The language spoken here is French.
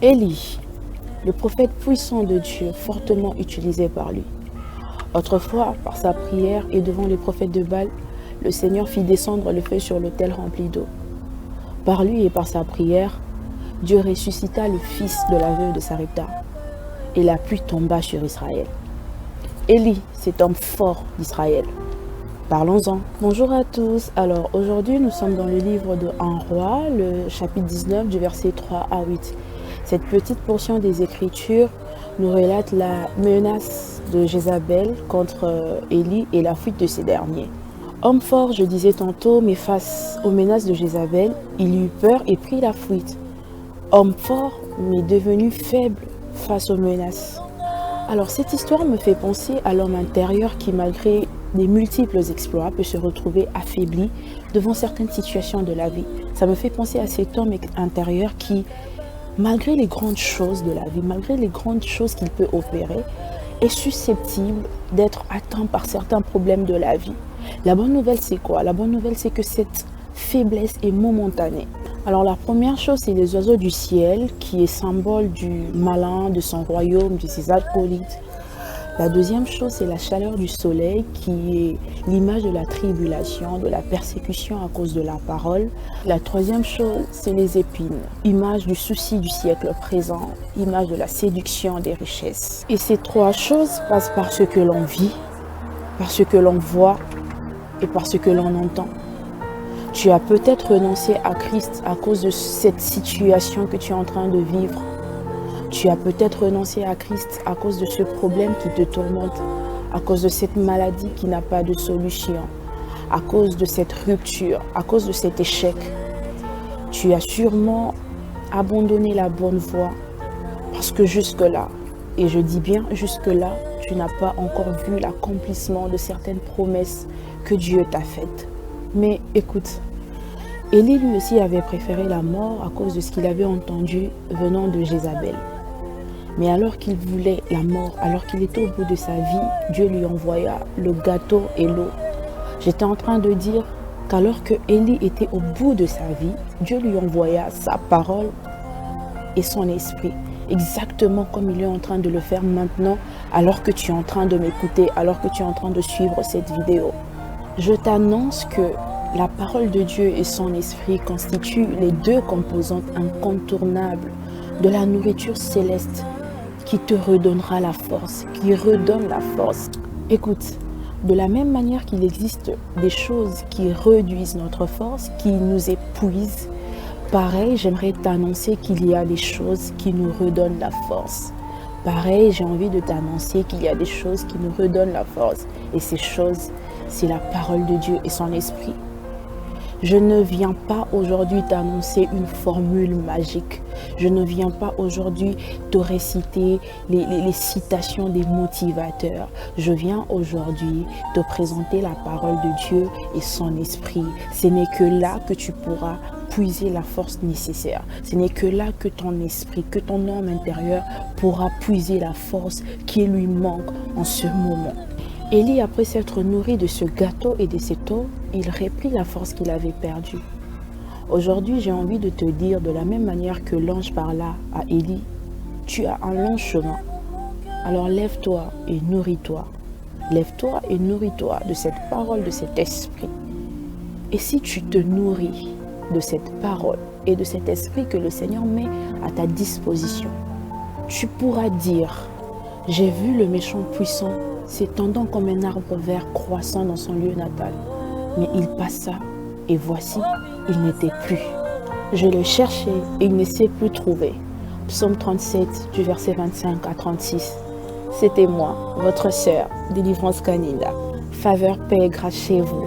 Élie, le prophète puissant de Dieu, fortement utilisé par lui. Autrefois, par sa prière et devant les prophètes de Baal, le Seigneur fit descendre le feu sur l'autel rempli d'eau. Par lui et par sa prière, Dieu ressuscita le fils de la veuve de Sarepta, et la pluie tomba sur Israël. Élie, cet homme fort d'Israël. Parlons-en. Bonjour à tous. Alors aujourd'hui, nous sommes dans le livre de 1 Roi, le chapitre 19 du verset 3 à 8. Cette petite portion des Écritures nous relate la menace de Jézabel contre Élie et la fuite de ces derniers. Homme fort, je disais tantôt, mais face aux menaces de Jézabel, il eut peur et prit la fuite. Homme fort, mais devenu faible face aux menaces. Alors cette histoire me fait penser à l'homme intérieur qui, malgré des multiples exploits, peut se retrouver affaibli devant certaines situations de la vie. Ça me fait penser à cet homme intérieur qui, malgré les grandes choses de la vie, malgré les grandes choses qu'il peut opérer, est susceptible d'être atteint par certains problèmes de la vie. La bonne nouvelle, c'est quoi? La bonne nouvelle, c'est que cette faiblesse est momentanée. Alors la première chose, c'est les oiseaux du ciel, qui est symbole du malin, de son royaume, de ses acolytes. La deuxième chose, c'est la chaleur du soleil, qui est l'image de la tribulation, de la persécution à cause de la parole. La troisième chose, c'est les épines, image du souci du siècle présent, image de la séduction des richesses. Et ces trois choses passent par ce que l'on vit, par ce que l'on voit et par ce que l'on entend. Tu as peut-être renoncé à Christ à cause de cette situation que tu es en train de vivre. Tu as peut-être renoncé à Christ à cause de ce problème qui te tourmente, à cause de cette maladie qui n'a pas de solution, à cause de cette rupture, à cause de cet échec. Tu as sûrement abandonné la bonne voie parce que jusque-là, et je dis bien jusque-là, tu n'as pas encore vu l'accomplissement de certaines promesses que Dieu t'a faites. Mais écoute, Élie lui aussi avait préféré la mort à cause de ce qu'il avait entendu venant de Jézabel. Mais alors qu'il voulait la mort, alors qu'il était au bout de sa vie, Dieu lui envoya le gâteau et l'eau. J'étais en train de dire qu'alors que Élie était au bout de sa vie, Dieu lui envoya sa parole et son esprit. Exactement comme il est en train de le faire maintenant, alors que tu es en train de m'écouter, alors que tu es en train de suivre cette vidéo. Je t'annonce que la parole de Dieu et son esprit constituent les deux composantes incontournables de la nourriture céleste qui te redonnera la force, qui redonne la force. Écoute, de la même manière qu'il existe des choses qui réduisent notre force, qui nous épuisent, pareil, j'aimerais t'annoncer qu'il y a des choses qui nous redonnent la force. Pareil, j'ai envie de t'annoncer qu'il y a des choses qui nous redonnent la force. Et ces choses, c'est la parole de Dieu et son esprit. Je ne viens pas aujourd'hui t'annoncer une formule magique. Je ne viens pas aujourd'hui te réciter les citations des motivateurs. Je viens aujourd'hui te présenter la parole de Dieu et son esprit. Ce n'est que là que tu pourras puiser la force nécessaire. Ce n'est que là que ton esprit, que ton homme intérieur pourra puiser la force qui lui manque en ce moment. Élie, après s'être nourri de ce gâteau et de cette eau, il reprit la force qu'il avait perdue. Aujourd'hui, j'ai envie de te dire, de la même manière que l'ange parla à Élie, tu as un long chemin. Alors lève-toi et nourris-toi. Lève-toi et nourris-toi de cette parole, de cet esprit. Et si tu te nourris de cette parole et de cet esprit que le Seigneur met à ta disposition, tu pourras dire, j'ai vu le méchant puissant s'étendant comme un arbre vert croissant dans son lieu natal. Mais il passa, et voici, il n'était plus. Je le cherchais et il ne s'est plus trouvé. Psaume 37, du verset 25 à 36. C'était moi, votre sœur, Délivrance Kaninda. Faveur, paix et grâce chez vous.